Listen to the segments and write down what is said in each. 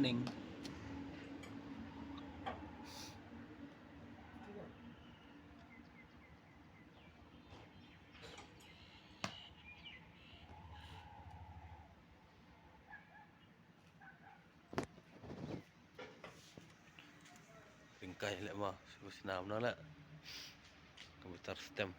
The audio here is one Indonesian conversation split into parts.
tening bingkai lek mah senam na lek komputer stem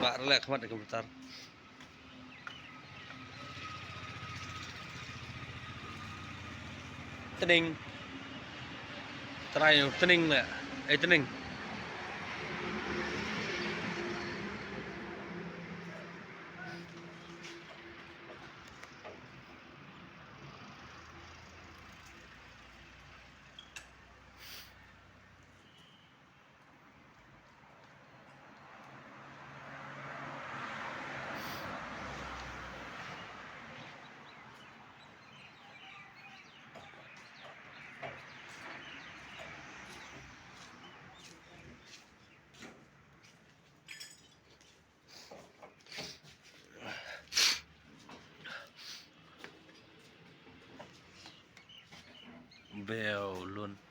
Pak relek mat komputer tening terakhir tening lek tening bel lun